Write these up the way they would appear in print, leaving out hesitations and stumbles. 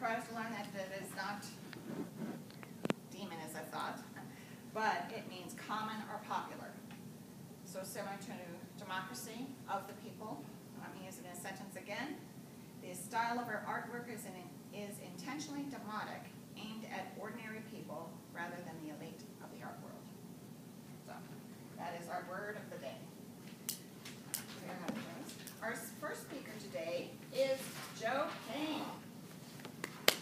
surprised to learn that it is not demon as I thought, but it means common or popular. So similar to democracy of the people. Let me use it in a sentence again. The style of our artwork is intentionally demotic, aimed at ordinary people rather than the elite of the art world. So that is our word of the day. Our first speaker today is Joe Payne. His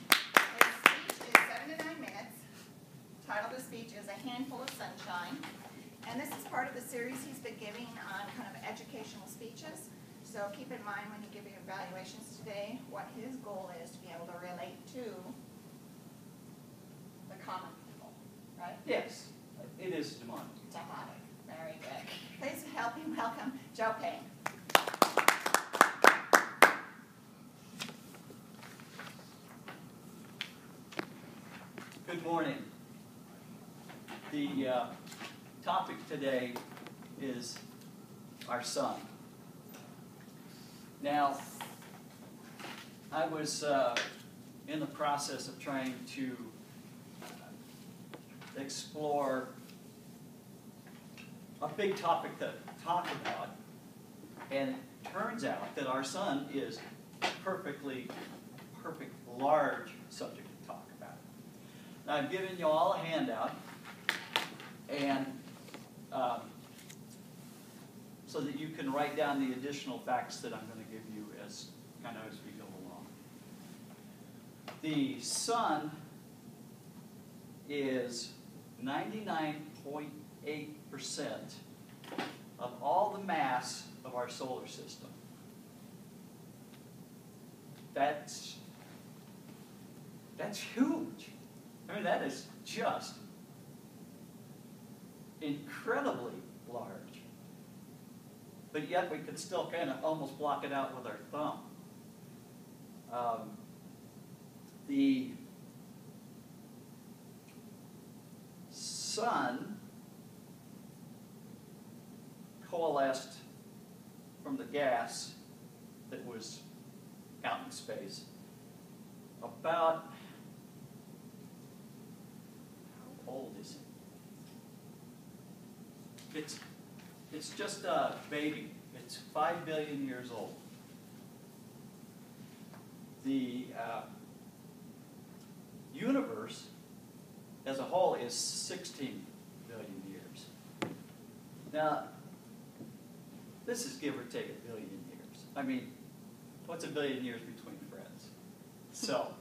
speech is 7 to 9 minutes. The title of the speech is A Handful of Sunshine. And this is part of the series he's been giving on kind of educational speeches. So keep in mind when you give your evaluations today what his goal is to be able to relate to the common people, right? Yes, it is demonic. Demonic. Very good. Please help me welcome Joe Payne. Good morning. The topic today is our son. Now, I was in the process of trying to explore a big topic to talk about, and it turns out that our son is a perfect, large subject to talk about. Now, I've given you all a handout, and so that you can write down the additional facts that I'm going to give you as we go along. The sun is 99.8% of all the mass of our solar system. That's huge. I mean, that is just incredibly large. But yet we can still kind of almost block it out with our thumb. The sun coalesced from the gas that was out in space about, how old is it? It's just a baby. It's 5 billion years old. The universe as a whole is 16 billion years. Now, this is give or take a billion years. I mean, what's a billion years between friends? So,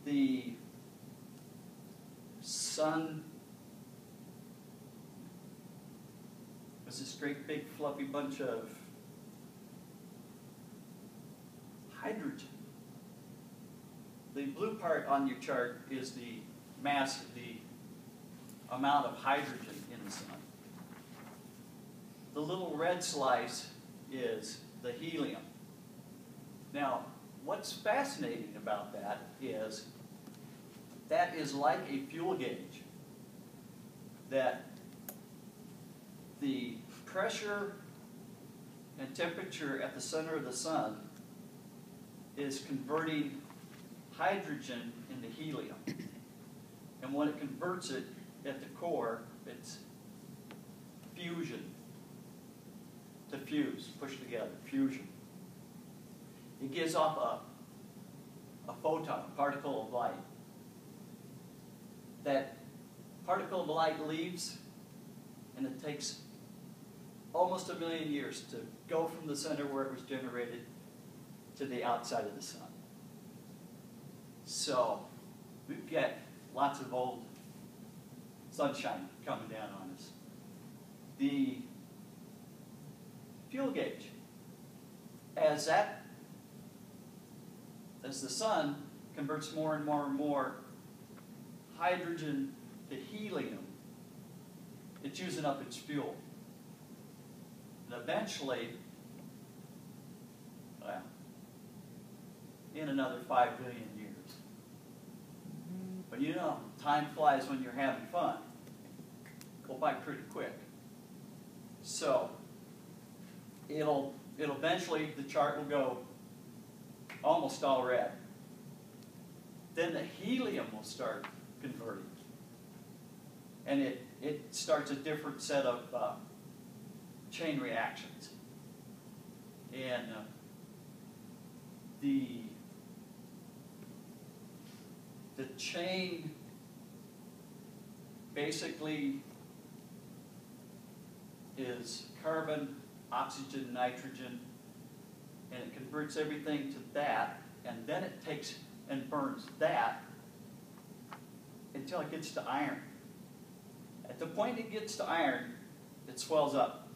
the sun was this great big fluffy bunch of hydrogen. The blue part on your chart is the mass, the amount of hydrogen in the sun. The little red slice is the helium. Now, what's fascinating about that is like a fuel gauge, that the pressure and temperature at the center of the sun is converting hydrogen into helium. And when it converts it at the core, it's fusion. To fuse, push together, fusion. It gives off a photon, a particle of light. That particle of light leaves, and it takes almost 1 million years to go from the center where it was generated to the outside of the sun. So we've got lots of old sunshine coming down on us. The fuel gauge, as the sun converts more and more and more hydrogen to helium, it's using up its fuel. And eventually, well, in another 5 billion years. But you know, time flies when you're having fun. Go by pretty quick. So, it'll eventually, the chart will go almost all red. then the helium will start converting. And it starts a different set of chain reactions. And the chain basically is carbon, oxygen, nitrogen, and it converts everything to that, and then it takes and burns that until it gets to iron. At the point it gets to iron, it swells up,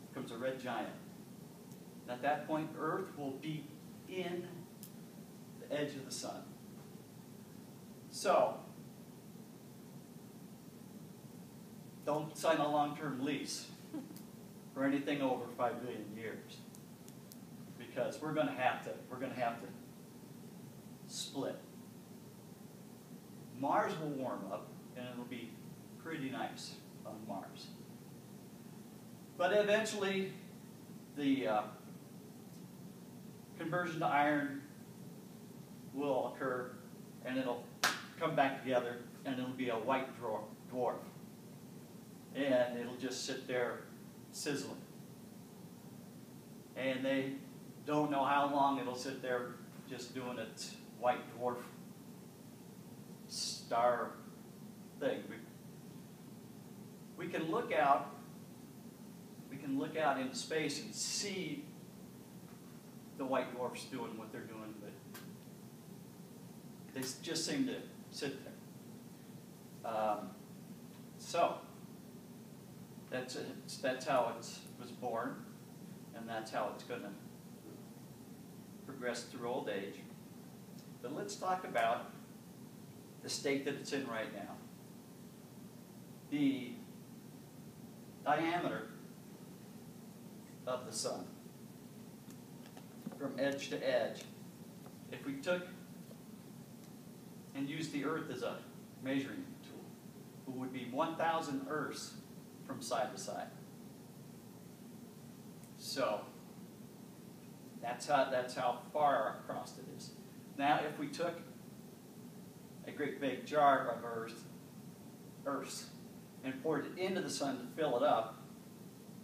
becomes a red giant. And at that point, Earth will be in the edge of the sun. So, don't sign a long-term lease for anything over 5 billion years, because we're going to have to split. Mars will warm up, and it'll be pretty nice on Mars. But eventually, the conversion to iron will occur, and it'll come back together, and it'll be a white dwarf. And it'll just sit there sizzling. And they don't know how long it'll sit there just doing its white dwarf star thing. We can look out into space and see the white dwarfs doing what they're doing, but they just seem to sit there. So that's how it was born, and that's how it's going to progress through old age. But let's talk about the state that it's in right now. The diameter of the sun from edge to edge, if we took and used the Earth as a measuring tool, it would be 1,000 Earths from side to side. So that's how far across it is. Now, if we took a great big jar of Earths and poured it into the sun to fill it up,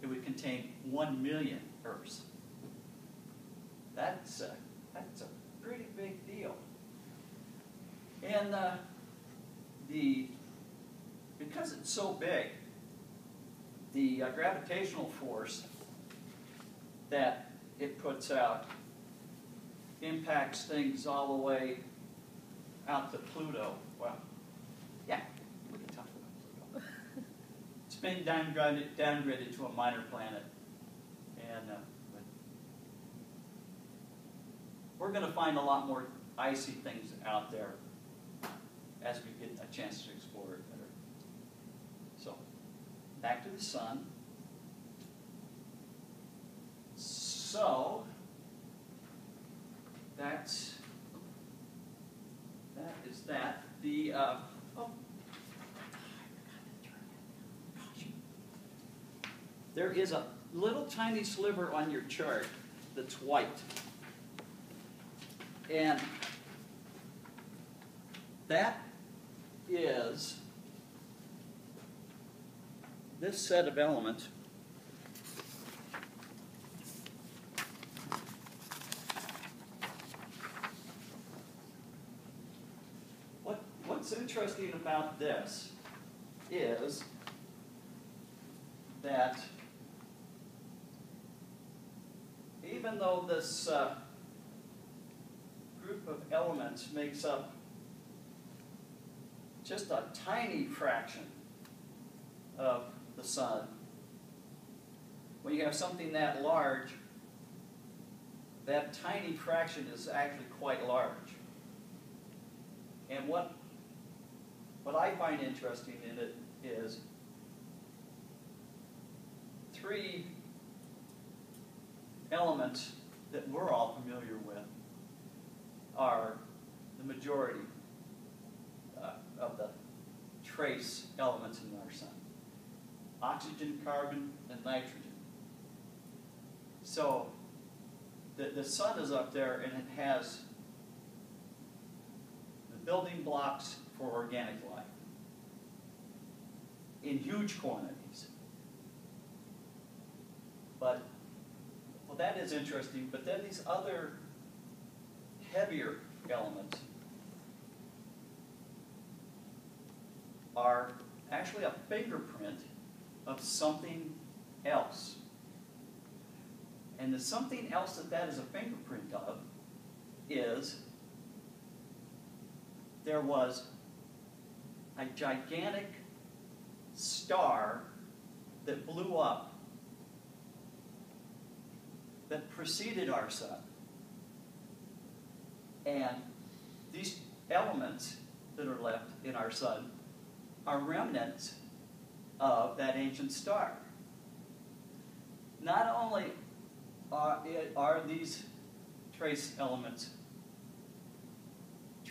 it would contain 1 million Earths. That's a pretty big deal. And because it's so big, the gravitational force that it puts out impacts things all the way out to Pluto. Well, yeah, we can talk about Pluto. It's been downgraded to a minor planet, and we're going to find a lot more icy things out there as we get a chance to explore it better. So, back to the sun. So, that is that. There is a little tiny sliver on your chart that's white. And that is this set of elements. What's interesting about this is that even though this group of elements makes up just a tiny fraction of the sun, when you have something that large, that tiny fraction is actually quite large. And what I find interesting in it is three elements that we're all familiar with are the majority of the trace elements in our sun: oxygen, carbon, and nitrogen. So the sun is up there, and it has building blocks for organic life in huge quantities. But, well, that is interesting, but then these other heavier elements are actually a fingerprint of something else. And the something else that is a fingerprint of is there was a gigantic star that blew up that preceded our sun. And these elements that are left in our sun are remnants of that ancient star. Not only are these trace elements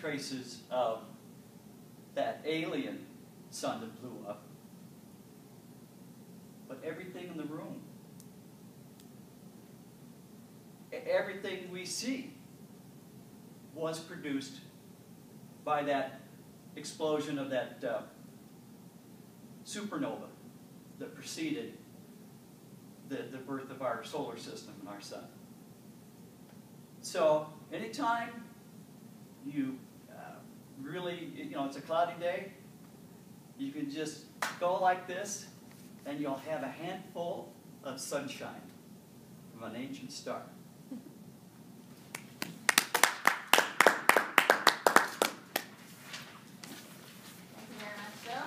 traces of that alien sun that blew up, but everything in the room, everything we see was produced by that explosion of that supernova that preceded the birth of our solar system and our sun. So anytime you really, it's a cloudy day, you can just go like this and you'll have a handful of sunshine from an ancient star. Thank you very much, Joe.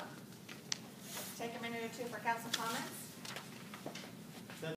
Take a minute or two for council comments.